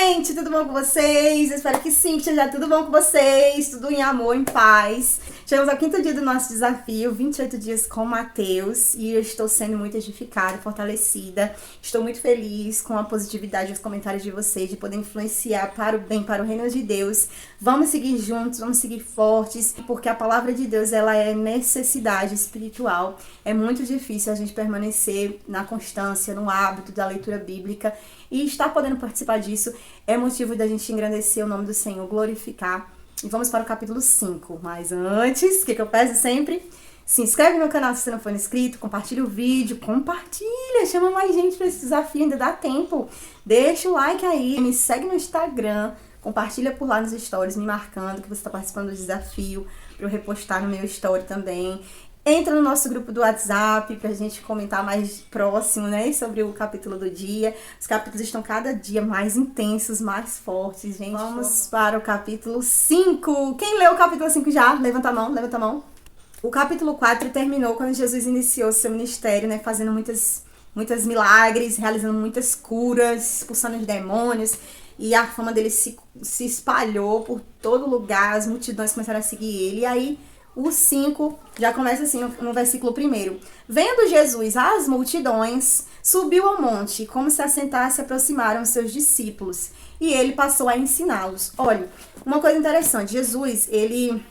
gente, tudo bom com vocês? Eu espero que sim, que esteja tudo bom com vocês, tudo em amor, em paz. Chegamos ao 5º dia do nosso desafio, 28 dias com Mateus, e eu estou sendo muito edificada, fortalecida. Estou muito feliz com a positividade dos comentários de vocês, de poder influenciar para o bem, para o reino de Deus. Vamos seguir juntos, vamos seguir fortes, porque a palavra de Deus, ela é necessidade espiritual. É muito difícil a gente permanecer na constância, no hábito da leitura bíblica, e estar podendo participar disso é motivo da gente engrandecer o nome do Senhor, glorificar. E vamos para o capítulo 5. Mas antes, o que eu peço sempre? Se inscreve no meu canal se você não for inscrito, compartilha o vídeo, compartilha, chama mais gente para esse desafio, ainda dá tempo. Deixa o like aí, me segue no Instagram, compartilha por lá nos stories, me marcando que você está participando do desafio, para eu repostar no meu story também. Entra no nosso grupo do WhatsApp pra gente comentar mais próximo, né, sobre o capítulo do dia. Os capítulos estão cada dia mais intensos, mais fortes, gente. Vamos para o capítulo 5. Quem leu o capítulo 5 já? Levanta a mão, levanta a mão. O capítulo 4 terminou quando Jesus iniciou seu ministério, né, fazendo muitos milagres, realizando muitas curas, expulsando os demônios. E a fama dele se espalhou por todo lugar, as multidões começaram a seguir ele. E aí, o 5 já começa assim no versículo 1. Vendo Jesus as multidões, subiu ao monte, como se assentasse, se aproximaram os seus discípulos, e ele passou a ensiná-los. Olha, uma coisa interessante, Jesus, ele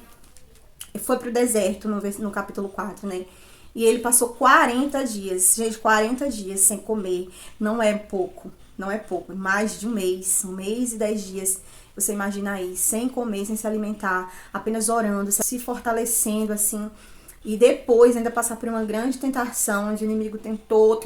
foi pro deserto no capítulo 4, né? E ele passou 40 dias, gente, 40 dias sem comer, não é pouco, mais de um mês e 10 dias. Você imagina aí, sem comer, sem se alimentar, apenas orando, se fortalecendo assim. E depois ainda passar por uma grande tentação, onde o inimigo tentou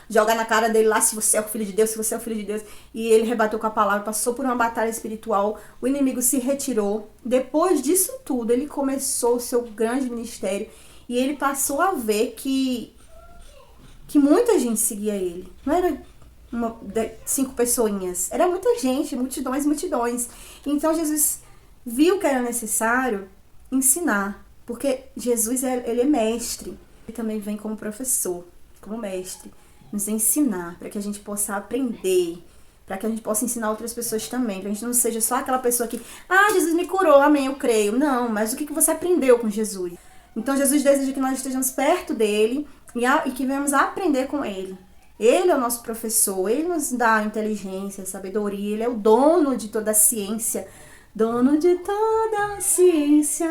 jogar na cara dele lá, se você é o filho de Deus, se você é o filho de Deus. E ele rebateu com a palavra, passou por uma batalha espiritual, o inimigo se retirou. Depois disso tudo, ele começou o seu grande ministério e ele passou a ver que muita gente seguia ele. Não era 5 pessoinhas, era muita gente, multidões. Então Jesus viu que era necessário ensinar, porque Jesus ele é mestre, ele também vem como professor, como mestre, nos ensinar, para que a gente possa aprender, para que a gente possa ensinar outras pessoas também, para a gente não seja só aquela pessoa que, Jesus me curou, amém, eu creio. Não, mas o que você aprendeu com Jesus? Então Jesus deseja que nós estejamos perto dele e que venhamos a aprender com ele. Ele é o nosso professor, ele nos dá inteligência, sabedoria, ele é o dono de toda a ciência. Dono de toda a ciência,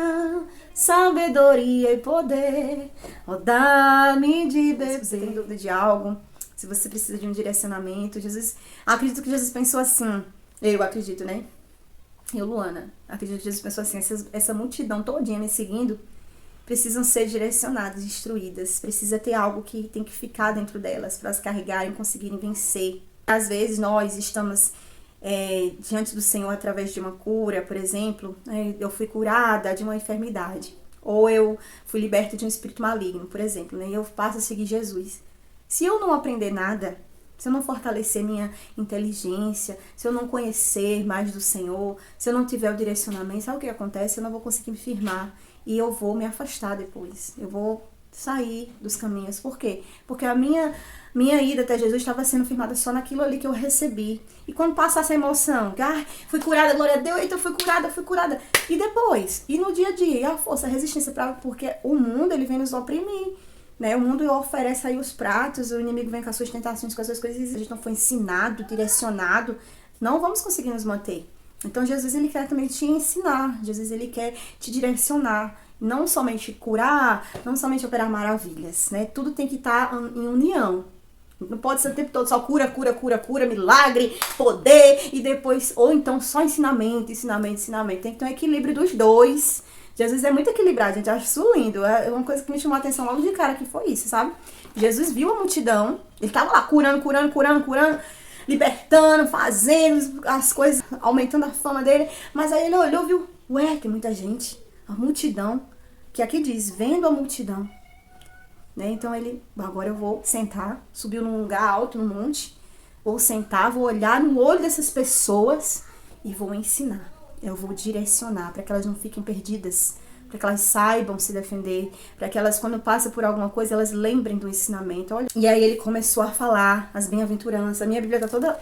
sabedoria e poder. Oh, dá-me de beber. Se você tem dúvida de algo, se você precisa de um direcionamento, acredito que Jesus pensou assim, eu acredito, né? Eu, Luana, acredito que Jesus pensou assim, essa multidão todinha me seguindo, precisam ser direcionadas, instruídas. Precisa ter algo que tem que ficar dentro delas para elas carregarem, conseguirem vencer. Às vezes nós estamos diante do Senhor através de uma cura, por exemplo. Eu fui curada de uma enfermidade. Ou eu fui liberta de um espírito maligno, por exemplo. Né? E eu passo a seguir Jesus. Se eu não aprender nada, se eu não fortalecer minha inteligência, se eu não conhecer mais do Senhor, se eu não tiver o direcionamento, sabe o que acontece? Eu não vou conseguir me firmar. E eu vou me afastar depois. Eu vou sair dos caminhos. Por quê? Porque a minha ida até Jesus estava sendo firmada só naquilo ali que eu recebi. E quando passa essa emoção, que fui curada, glória a Deus, eita, fui curada. E depois? E no dia a dia? E a força, a resistência, porque o mundo, ele vem nos oprimir. Né? O mundo oferece aí os pratos, o inimigo vem com as suas tentações, com as suas coisas. A gente não foi ensinado, direcionado. Não vamos conseguir nos manter. Então Jesus, ele quer também te ensinar, Jesus, ele quer te direcionar, não somente curar, não somente operar maravilhas, né? Tudo tem que estar em união. Não pode ser o tempo todo só cura, milagre, poder, e depois, ou então só ensinamento. Tem que ter um equilíbrio dos dois. Jesus é muito equilibrado, gente, eu acho isso lindo. É uma coisa que me chamou a atenção logo de cara, que foi isso, sabe? Jesus viu a multidão, ele tava lá curando, libertando, fazendo as coisas, aumentando a fama dele. Mas aí ele olhou e viu, tem muita gente, a multidão, que aqui diz, vendo a multidão. Né? Então ele, agora eu vou sentar, subiu num lugar alto, no monte, vou sentar, vou olhar no olho dessas pessoas e vou ensinar. Eu vou direcionar para que elas não fiquem perdidas, para que elas saibam se defender, para que elas, quando passam por alguma coisa, elas lembrem do ensinamento. Olha. E aí ele começou a falar as bem-aventuranças. A minha Bíblia tá toda,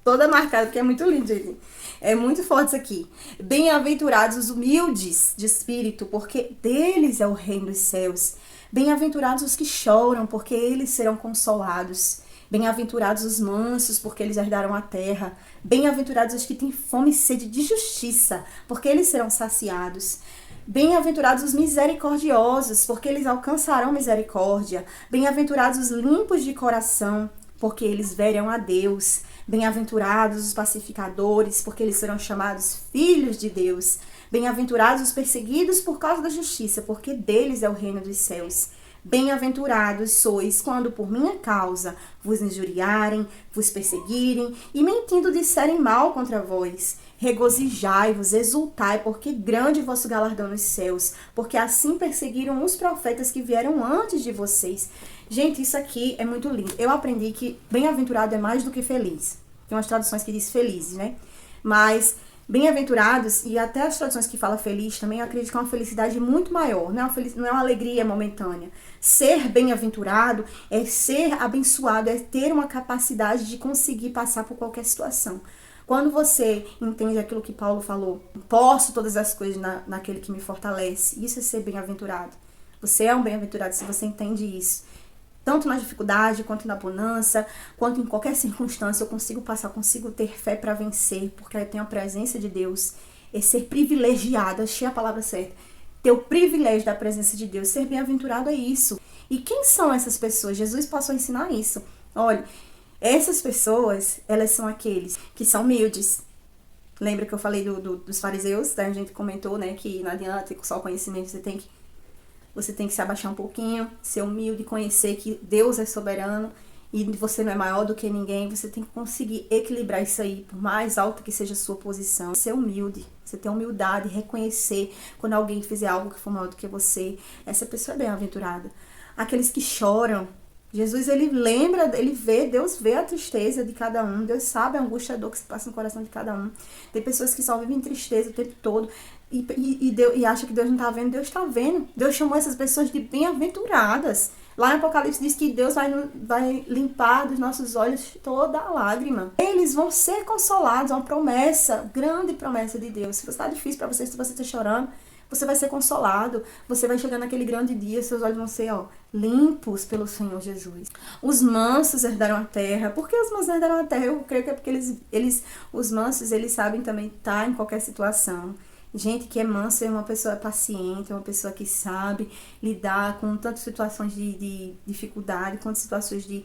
toda marcada, porque é muito lindo, gente. É muito forte isso aqui. Bem-aventurados os humildes de espírito, porque deles é o reino dos céus. Bem-aventurados os que choram, porque eles serão consolados. Bem-aventurados os mansos, porque eles herdarão a terra. Bem-aventurados os que têm fome e sede de justiça, porque eles serão saciados. Bem-aventurados os misericordiosos, porque eles alcançarão misericórdia. Bem-aventurados os limpos de coração, porque eles verão a Deus. Bem-aventurados os pacificadores, porque eles serão chamados filhos de Deus. Bem-aventurados os perseguidos por causa da justiça, porque deles é o reino dos céus. Bem-aventurados sois quando por minha causa vos injuriarem, vos perseguirem e mentindo disserem mal contra vós. Regozijai-vos, exultai, porque grande é vosso galardão nos céus, porque assim perseguiram os profetas que vieram antes de vocês. Gente, isso aqui é muito lindo. Eu aprendi que bem-aventurado é mais do que feliz. Tem umas traduções que diz felizes, né? Mas bem-aventurados, e até as traduções que falam feliz também, eu acredito que é uma felicidade muito maior, não é uma alegria momentânea. Ser bem-aventurado é ser abençoado, é ter uma capacidade de conseguir passar por qualquer situação. Quando você entende aquilo que Paulo falou, posso todas as coisas naquele que me fortalece, isso é ser bem-aventurado. Você é um bem-aventurado se você entende isso. Tanto na dificuldade, quanto na bonança, quanto em qualquer circunstância, eu consigo passar, eu consigo ter fé para vencer, porque eu tenho a presença de Deus. É ser privilegiado, achei a palavra certa. Ter o privilégio da presença de Deus, ser bem-aventurado é isso. E quem são essas pessoas? Jesus passou a ensinar isso. Olha, essas pessoas, elas são aqueles que são humildes. Lembra que eu falei dos fariseus? A gente comentou, né, que não adianta só o conhecimento, você tem que se abaixar um pouquinho, ser humilde, conhecer que Deus é soberano e você não é maior do que ninguém. Você tem que conseguir equilibrar isso aí, por mais alta que seja a sua posição. Ser humilde, você ter humildade, reconhecer quando alguém fizer algo que for maior do que você. Essa pessoa é bem-aventurada. Aqueles que choram. Jesus, ele lembra, Deus vê a tristeza de cada um. Deus sabe a angústia, a dor que se passa no coração de cada um. Tem pessoas que só vivem em tristeza o tempo todo. E acha que Deus não está vendo. Deus está vendo. Deus chamou essas pessoas de bem-aventuradas. Lá no Apocalipse diz que Deus vai limpar dos nossos olhos toda a lágrima. Eles vão ser consolados. É uma promessa, grande promessa de Deus. Se está difícil para você, se você está chorando, você vai ser consolado. Você vai chegar naquele grande dia, seus olhos vão ser limpos pelo Senhor Jesus. Os mansos herdaram a terra. Por que os mansos herdaram a terra? Eu creio que é porque os mansos, eles sabem também estar em qualquer situação. Gente que é manso é uma pessoa paciente, é uma pessoa que sabe lidar com tantas situações de dificuldade, quanto situações de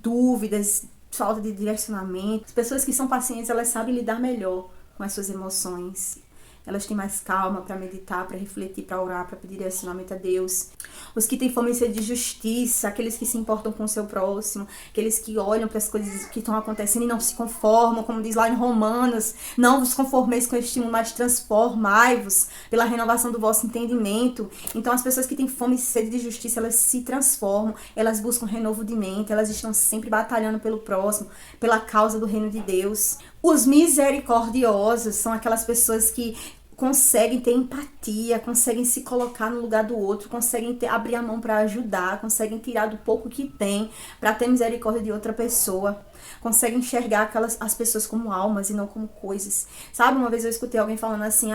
dúvidas, falta de direcionamento. As pessoas que são pacientes, elas sabem lidar melhor com as suas emoções. Elas têm mais calma para meditar, para refletir, para orar, para pedir direcionamento a Deus. Os que têm fome e sede de justiça, aqueles que se importam com o seu próximo, aqueles que olham para as coisas que estão acontecendo e não se conformam, como diz lá em Romanos, não vos conformeis com este mundo, mas transformai-vos pela renovação do vosso entendimento. Então as pessoas que têm fome e sede de justiça, elas se transformam, elas buscam renovo de mente, elas estão sempre batalhando pelo próximo, pela causa do reino de Deus. Os misericordiosos são aquelas pessoas que conseguem ter empatia, conseguem se colocar no lugar do outro, conseguem abrir a mão para ajudar, conseguem tirar do pouco que tem para ter misericórdia de outra pessoa, conseguem enxergar as pessoas como almas e não como coisas. Sabe, uma vez eu escutei alguém falando assim,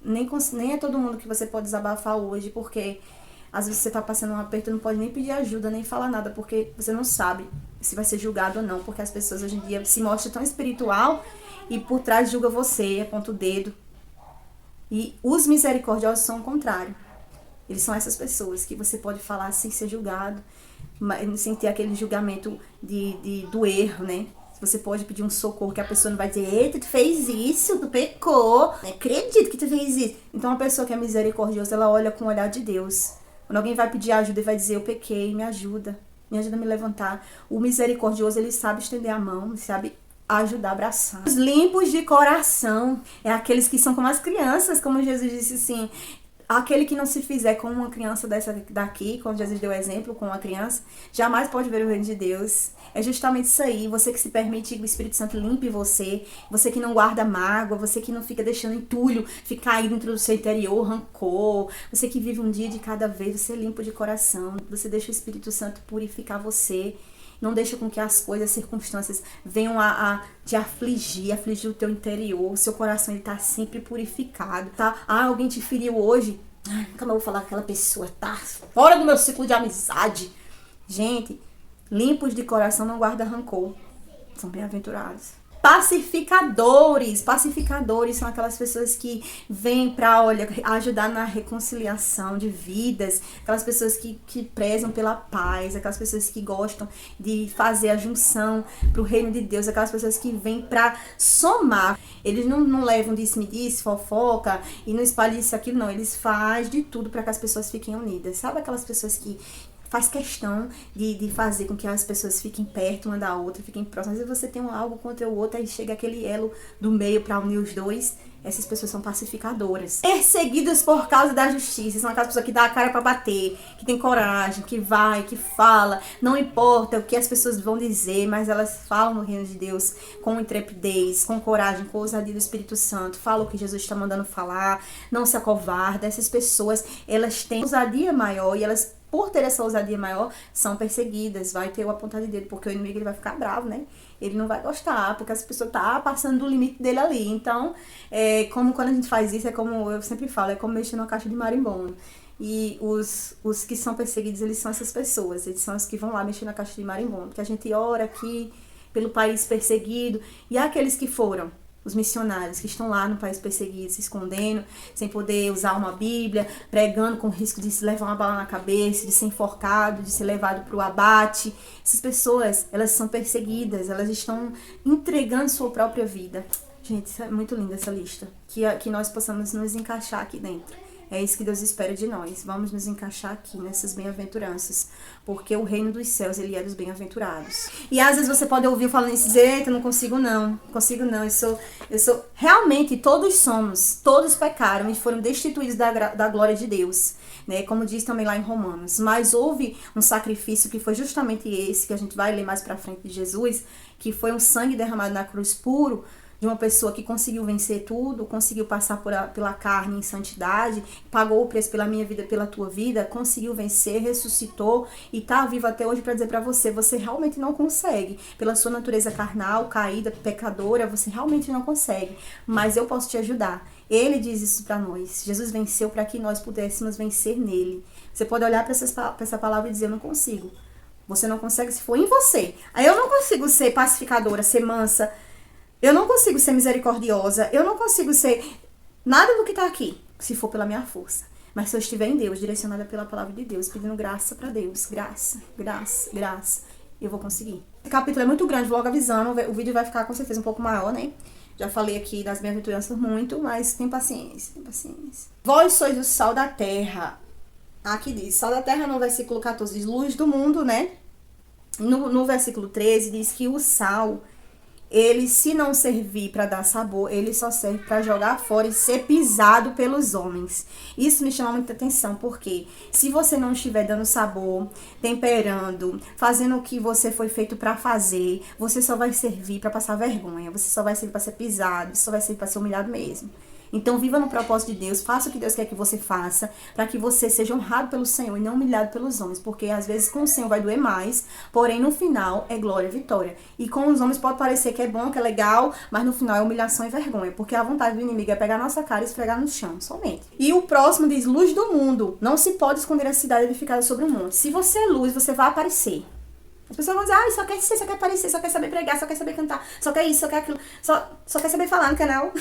nem é todo mundo que você pode desabafar hoje, porque às vezes você tá passando um aperto, não pode nem pedir ajuda, nem falar nada, porque você não sabe se vai ser julgado ou não, porque as pessoas hoje em dia se mostram tão espiritual e por trás julga você, aponta o dedo. E os misericordiosos são o contrário. Eles são essas pessoas que você pode falar sem ser julgado, sem ter aquele julgamento do erro, né? Você pode pedir um socorro que a pessoa não vai dizer, eita, tu fez isso, tu pecou, não acredito que tu fez isso. Então, uma pessoa que é misericordiosa, ela olha com o olhar de Deus. Quando alguém vai pedir ajuda e vai dizer, eu pequei, me ajuda a me levantar. O misericordioso, ele sabe estender a mão, ele sabe ajudar a abraçar. Os limpos de coração é aqueles que são como as crianças, como Jesus disse assim, aquele que não se fizer como uma criança dessa daqui, quando Jesus deu exemplo com uma criança, jamais pode ver o reino de Deus. É justamente isso aí, você que se permite que o Espírito Santo limpe você que não guarda mágoa, você que não fica deixando entulho ficar aí dentro do seu interior, rancor, você que vive um dia de cada vez, você é limpo de coração, você deixa o Espírito Santo purificar você. Não deixa com que as coisas, as circunstâncias venham a te afligir o teu interior. O seu coração ele tá sempre purificado, tá? Alguém te feriu hoje. Nunca mais vou falar com aquela pessoa, tá? Fora do meu ciclo de amizade. Gente, limpos de coração não guardam rancor. São bem-aventurados. Pacificadores são aquelas pessoas que vêm para, ajudar na reconciliação de vidas, aquelas pessoas que prezam pela paz, aquelas pessoas que gostam de fazer a junção para o reino de Deus, aquelas pessoas que vêm para somar. Eles não levam disse-me-disse, fofoca e não espalham isso, aquilo, não. Eles fazem de tudo para que as pessoas fiquem unidas. Sabe aquelas pessoas que faz questão de fazer com que as pessoas fiquem perto uma da outra, fiquem próximas. Às vezes você tem algo contra o outro, aí chega aquele elo do meio para unir os dois. Essas pessoas são pacificadoras. Perseguidas por causa da justiça. São aquelas pessoas que dão a cara para bater, que tem coragem, que vai, que fala. Não importa o que as pessoas vão dizer, mas elas falam no reino de Deus com intrepidez, com coragem, com ousadia do Espírito Santo. Falam o que Jesus está mandando falar. Não se acovarda. Essas pessoas, elas têm ousadia maior e elas, por ter essa ousadia maior, são perseguidas, vai ter o apontar de dedo, porque o inimigo ele vai ficar bravo, né? Ele não vai gostar, porque essa pessoa tá passando do limite dele ali. Então, como quando a gente faz isso, é como eu sempre falo, é como mexer numa caixa de marimbondo. E os que são perseguidos, eles são essas pessoas, eles são os que vão lá mexer na caixa de marimbondo, que a gente ora aqui pelo país perseguido, e aqueles que foram os missionários que estão lá no país perseguido, se escondendo, sem poder usar uma Bíblia, pregando com risco de se levar uma bala na cabeça, de ser enforcado, de ser levado para o abate. Essas pessoas, elas são perseguidas, elas estão entregando sua própria vida. Gente, é muito linda essa lista. Que nós possamos nos encaixar aqui dentro. É isso que Deus espera de nós. Vamos nos encaixar aqui nessas bem-aventuranças. Porque o reino dos céus, ele é dos bem-aventurados. E às vezes você pode ouvir eu falando isso e dizer, eita, não consigo não. Eu sou... Realmente, todos somos. Todos pecaram e foram destituídos da glória de Deus. Né? Como diz também lá em Romanos. Mas houve um sacrifício que foi justamente esse, que a gente vai ler mais pra frente de Jesus, que foi um sangue derramado na cruz puro, de uma pessoa que conseguiu vencer tudo, conseguiu passar pela carne em santidade, pagou o preço pela minha vida, pela tua vida, conseguiu vencer, ressuscitou e tá vivo até hoje para dizer para você, você realmente não consegue. Pela sua natureza carnal, caída, pecadora, você realmente não consegue. Mas eu posso te ajudar. Ele diz isso para nós. Jesus venceu para que nós pudéssemos vencer nele. Você pode olhar para essa palavra e dizer, eu não consigo. Você não consegue se for em você. Aí eu não consigo ser pacificadora, ser mansa, eu não consigo ser misericordiosa, eu não consigo ser nada do que tá aqui, se for pela minha força. Mas se eu estiver em Deus, direcionada pela palavra de Deus, pedindo graça pra Deus, graça, eu vou conseguir. Esse capítulo é muito grande, vou logo avisando, o vídeo vai ficar com certeza um pouco maior, né? Já falei aqui das bem-aventuranças muito, mas tem paciência, tem paciência. Vós sois o sal da terra. Aqui diz, sal da terra no versículo 14 diz luz do mundo, né? No versículo 13 diz que o sal, ele, se não servir para dar sabor, ele só serve para jogar fora e ser pisado pelos homens. Isso me chama muita atenção, porque se você não estiver dando sabor, temperando, fazendo o que você foi feito para fazer, você só vai servir para passar vergonha, você só vai servir para ser pisado, você só vai servir para ser humilhado mesmo. Então viva no propósito de Deus, faça o que Deus quer que você faça, para que você seja honrado pelo Senhor e não humilhado pelos homens, porque às vezes com o Senhor vai doer mais, porém no final é glória e vitória. E com os homens pode parecer que é bom, que é legal, mas no final é humilhação e vergonha, porque a vontade do inimigo é pegar a nossa cara e esfregar no chão, somente. E o próximo diz, luz do mundo, não se pode esconder a cidade edificada sobre um monte. Se você é luz, você vai aparecer. As pessoas vão dizer, só quer ser, só quer aparecer, só quer saber pregar, só quer saber cantar, só quer isso, só quer aquilo, só quer saber falar no canal,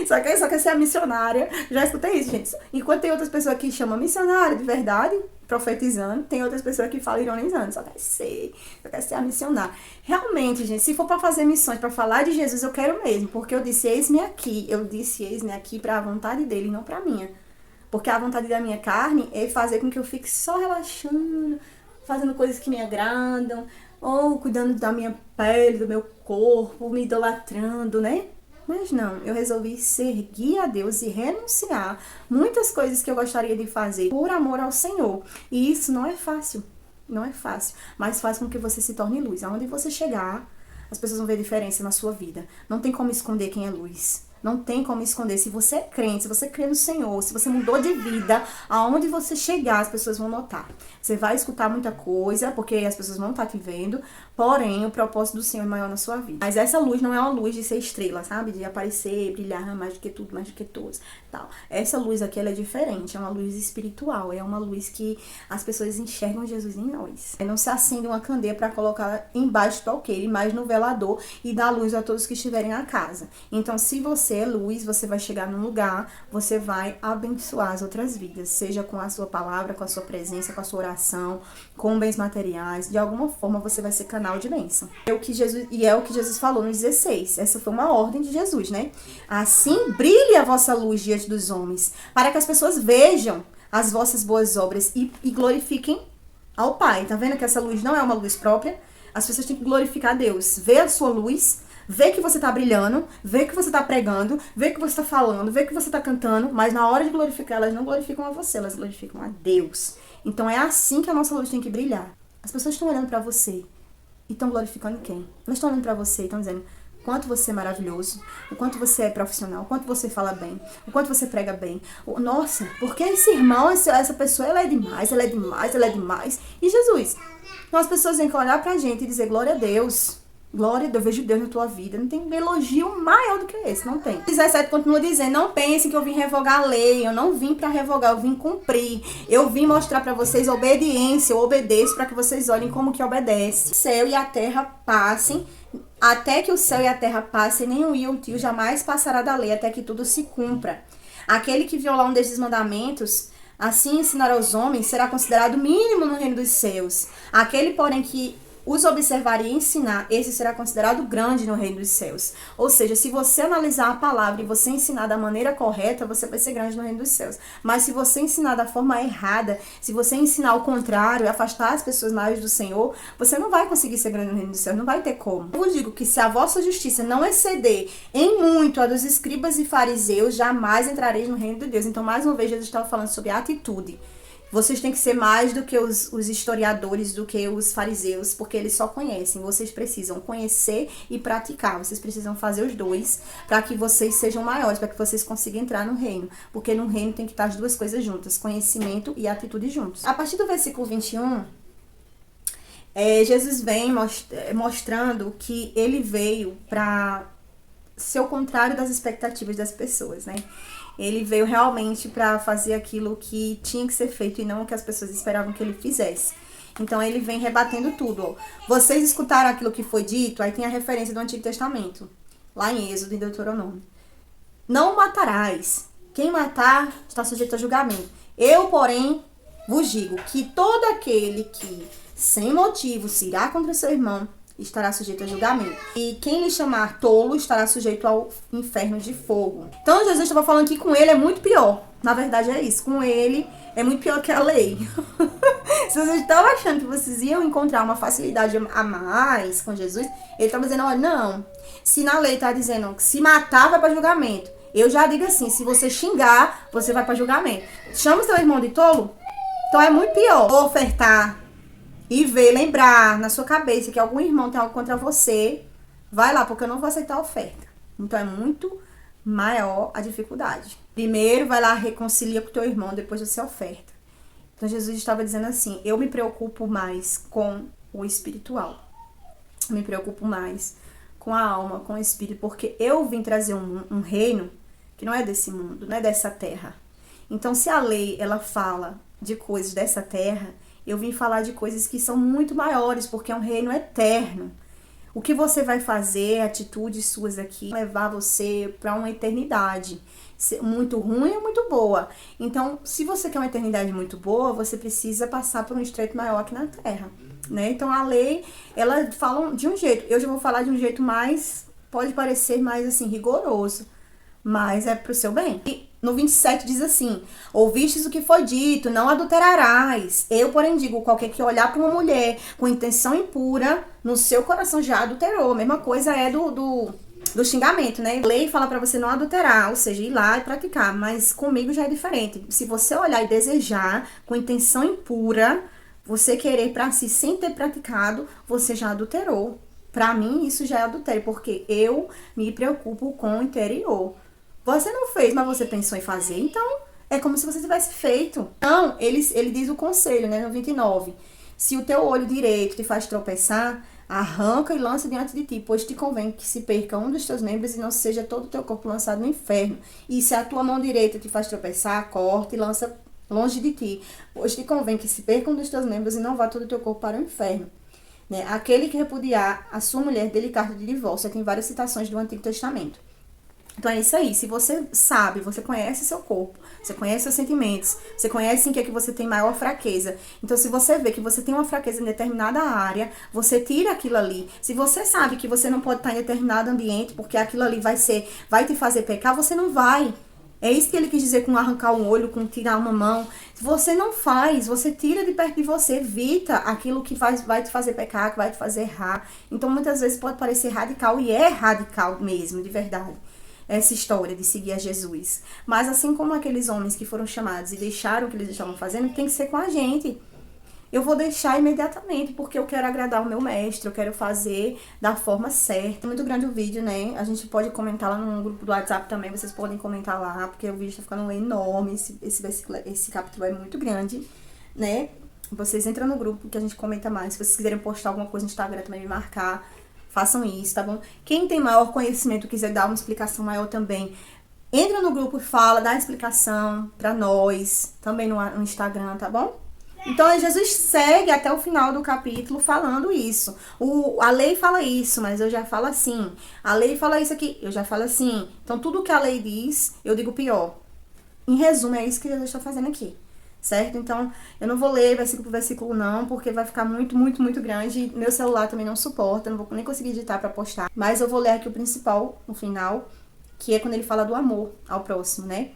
só quer ser a missionária. Já escutei isso, gente. Enquanto tem outras pessoas que chamam missionária de verdade, profetizando, tem outras pessoas que falam ironizando, só quer ser a missionária. Realmente, gente, se for pra fazer missões, pra falar de Jesus, eu quero mesmo, porque eu disse eis-me aqui pra vontade dele, não pra minha. Porque a vontade da minha carne é fazer com que eu fique só relaxando, fazendo coisas que me agradam, ou cuidando da minha pele, do meu corpo, me idolatrando, né? Mas não, eu resolvi seguir a Deus e renunciar muitas coisas que eu gostaria de fazer por amor ao Senhor. E isso não é fácil, mas faz com que você se torne luz. Aonde você chegar, as pessoas vão ver diferença na sua vida. Não tem como esconder quem é luz. Não tem como esconder. Se você é crente, se você crê no Senhor, se você mudou de vida, aonde você chegar, as pessoas vão notar. Você vai escutar muita coisa, porque as pessoas vão estar te vendo, porém, o propósito do Senhor é maior na sua vida. Mas essa luz não é uma luz de ser estrela, sabe? De aparecer, brilhar mais do que tudo, mais do que todos, tal. Essa luz aqui, ela é diferente, é uma luz espiritual, é uma luz que as pessoas enxergam Jesus em nós. Não se acende uma candeia para colocar embaixo do alqueire, mas no velador e dar luz a todos que estiverem na casa. Então, se você é luz, você vai chegar num lugar, você vai abençoar as outras vidas, seja com a sua palavra, com a sua presença, com a sua oração, com bens materiais, de alguma forma você vai ser canal de bênção. É o que Jesus falou no 16, essa foi uma ordem de Jesus, né? Assim brilhe a vossa luz diante dos homens, para que as pessoas vejam as vossas boas obras e glorifiquem ao Pai. Tá vendo que essa luz não é uma luz própria? As pessoas têm que glorificar a Deus, ver a sua luz, vê que você tá brilhando, vê que você tá pregando, vê que você tá falando, vê que você tá cantando, mas na hora de glorificar, elas não glorificam a você, elas glorificam a Deus. Então é assim que a nossa luz tem que brilhar. As pessoas estão olhando pra você e estão glorificando quem? Elas estão olhando pra você e estão dizendo o quanto você é maravilhoso, o quanto você é profissional, o quanto você fala bem, o quanto você prega bem. Nossa, porque esse irmão, essa pessoa, ela é demais, ela é demais, ela é demais. E Jesus? Então as pessoas têm que olhar pra gente e dizer glória a Deus. Glória a Deus, eu vejo Deus na tua vida. Não tem elogio maior do que esse, não tem. 17 continua dizendo, não pensem que eu vim revogar a lei, eu não vim pra revogar, eu vim cumprir. Eu vim mostrar pra vocês a obediência, eu obedeço pra que vocês olhem como que obedece. O céu e a terra passem, até que o céu e a terra passem, nem o i ou o tio jamais passará da lei, até que tudo se cumpra. Aquele que violar um desses mandamentos, assim ensinar aos homens, será considerado mínimo no reino dos céus. Aquele, porém, que os observar e ensinar, esse será considerado grande no reino dos céus. Ou seja, se você analisar a palavra e você ensinar da maneira correta, você vai ser grande no reino dos céus. Mas se você ensinar da forma errada, se você ensinar o contrário, afastar as pessoas mais do Senhor, você não vai conseguir ser grande no reino dos céus, não vai ter como. Eu digo que se a vossa justiça não exceder em muito a dos escribas e fariseus, jamais entrareis no reino de Deus. Então, mais uma vez, Jesus estava falando sobre a atitude. Vocês têm que ser mais do que os historiadores, do que os fariseus, porque eles só conhecem. Vocês precisam conhecer e praticar. Vocês precisam fazer os dois para que vocês sejam maiores, para que vocês consigam entrar no reino. Porque no reino tem que estar as duas coisas juntas, conhecimento e atitude juntos. A partir do versículo 21, Jesus vem mostrando que ele veio para ser o contrário das expectativas das pessoas, né? Ele veio realmente para fazer aquilo que tinha que ser feito e não o que as pessoas esperavam que ele fizesse. Então ele vem rebatendo tudo. Ó. Vocês escutaram aquilo que foi dito? Aí tem a referência do Antigo Testamento, lá em Êxodo e Deuteronômio. Não matarás. Quem matar está sujeito a julgamento. Eu, porém, vos digo que todo aquele que, sem motivo, se irá contra seu irmão, estará sujeito a julgamento. E quem lhe chamar tolo estará sujeito ao inferno de fogo. Então Jesus estava falando que com ele é muito pior. Na verdade é isso. Com ele é muito pior que a lei. Se vocês estavam achando que vocês iam encontrar uma facilidade a mais com Jesus, ele estava dizendo, olha, não. Se na lei está dizendo que se matar vai para julgamento, eu já digo assim, se você xingar, você vai para julgamento. Chama seu irmão de tolo? Então é muito pior ofertar e lembrar na sua cabeça que algum irmão tem algo contra você, vai lá, porque eu não vou aceitar a oferta. Então é muito maior a dificuldade. Primeiro vai lá, reconcilia com o teu irmão, depois você oferta. Então Jesus estava dizendo assim, eu me preocupo mais com o espiritual. Eu me preocupo mais com a alma, com o espírito, porque eu vim trazer um reino que não é desse mundo, não é dessa terra. Então se a lei, ela fala de coisas dessa terra, eu vim falar de coisas que são muito maiores, porque é um reino eterno. O que você vai fazer, atitudes suas aqui, levar você para uma eternidade. Muito ruim ou muito boa. Então, se você quer uma eternidade muito boa, você precisa passar por um estreito maior aqui na terra. Né? Então, a lei, ela fala de um jeito. Eu já vou falar de um jeito mais, pode parecer mais assim, rigoroso. Mas é pro seu bem. E no 27 diz assim, ouvistes o que foi dito, não adulterarás. Eu, porém, digo, qualquer que olhar para uma mulher com intenção impura, no seu coração já adulterou. A mesma coisa é do xingamento, né? A lei fala para você não adulterar, ou seja, ir lá e praticar. Mas comigo já é diferente. Se você olhar e desejar com intenção impura, você querer para si sem ter praticado, você já adulterou. Para mim, isso já é adultério, porque eu me preocupo com o interior. Você não fez, mas você pensou em fazer, então é como se você tivesse feito. Então, ele diz o conselho, né, no 29. Se o teu olho direito te faz tropeçar, arranca e lança diante de ti, pois te convém que se perca um dos teus membros e não seja todo o teu corpo lançado no inferno. E se a tua mão direita te faz tropeçar, corta e lança longe de ti, pois te convém que se perca um dos teus membros e não vá todo o teu corpo para o inferno. Né? Aquele que repudiar a sua mulher, dê-lhe carta de divórcio. Tem várias citações do Antigo Testamento. Então é isso aí, se você sabe, você conhece seu corpo, você conhece seus sentimentos, você conhece em que é que você tem maior fraqueza. Então se você vê que você tem uma fraqueza em determinada área, você tira aquilo ali. Se você sabe que você não pode estar em determinado ambiente, porque aquilo ali vai te fazer pecar, você não vai. É isso que ele quis dizer com arrancar um olho, com tirar uma mão. Você não faz, você tira de perto de você, evita aquilo que vai te fazer pecar, que vai te fazer errar. Então muitas vezes pode parecer radical, e é radical mesmo, de verdade, essa história de seguir a Jesus. Mas assim como aqueles homens que foram chamados e deixaram o que eles estavam fazendo, tem que ser com a gente. Eu vou deixar imediatamente, porque eu quero agradar o meu mestre, eu quero fazer da forma certa. É muito grande o vídeo, né? A gente pode comentar lá no grupo do WhatsApp também, vocês podem comentar lá, porque o vídeo tá ficando enorme, esse capítulo é muito grande, né? Vocês entram no grupo que a gente comenta mais. Se vocês quiserem postar alguma coisa no Instagram também, me marcar, façam isso, tá bom? Quem tem maior conhecimento, quiser dar uma explicação maior também, entra no grupo e fala, dá explicação pra nós, também no Instagram, tá bom? Então, Jesus segue até o final do capítulo falando isso. A lei fala isso, mas eu já falo assim. A lei fala isso aqui, eu já falo assim. Então, tudo que a lei diz, eu digo pior. Em resumo, é isso que Jesus está fazendo aqui. Certo? Então, eu não vou ler versículo por versículo não, porque vai ficar muito, muito, muito grande. Meu celular também não suporta, não vou nem conseguir editar para postar. Mas eu vou ler aqui o principal, no final, que é quando ele fala do amor ao próximo, né?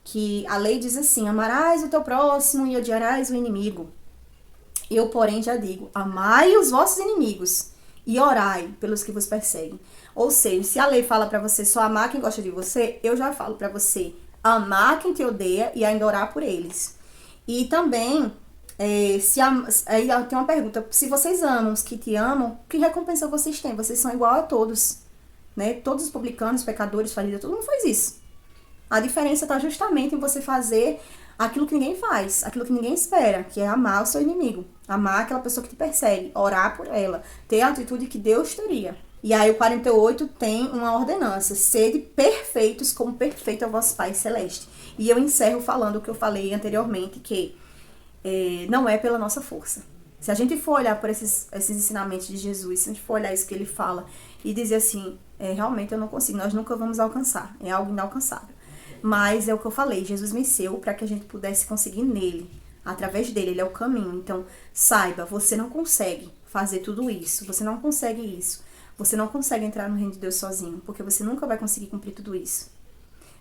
Que a lei diz assim, amarás o teu próximo e odiarás o inimigo. Eu, porém, já digo, amai os vossos inimigos e orai pelos que vos perseguem. Ou seja, se a lei fala para você só amar quem gosta de você, eu já falo para você amar quem te odeia e ainda orar por eles. E também, aí tem uma pergunta, se vocês amam os que te amam, que recompensa vocês têm? Vocês são igual a todos, né? Todos os publicanos, pecadores, falidos, todo mundo faz isso. A diferença está justamente em você fazer aquilo que ninguém faz, aquilo que ninguém espera, que é amar o seu inimigo, amar aquela pessoa que te persegue, orar por ela, ter a atitude que Deus teria. E aí o 48 tem uma ordenança, sede perfeitos como perfeito é o vosso Pai Celeste. E eu encerro falando o que eu falei anteriormente, que não é pela nossa força. Se a gente for olhar por esses ensinamentos de Jesus, se a gente for olhar isso que ele fala e dizer assim, realmente eu não consigo, nós nunca vamos alcançar, é algo inalcançável. Mas é o que eu falei, Jesus venceu para que a gente pudesse conseguir nele, através dele, ele é o caminho. Então, saiba, você não consegue fazer tudo isso, você não consegue isso, você não consegue entrar no reino de Deus sozinho, porque você nunca vai conseguir cumprir tudo isso.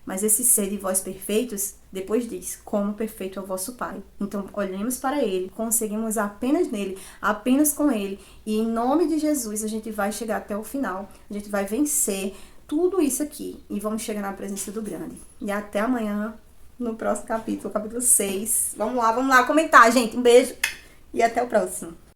Mas esse ser de vós perfeitos, depois diz, como perfeito é o vosso Pai. Então, olhemos para ele, conseguimos apenas nele, apenas com ele, e em nome de Jesus a gente vai chegar até o final, a gente vai vencer tudo isso aqui e vamos chegar na presença do grande. E até amanhã, no próximo capítulo, capítulo 6. Vamos lá comentar, gente. Um beijo e até o próximo.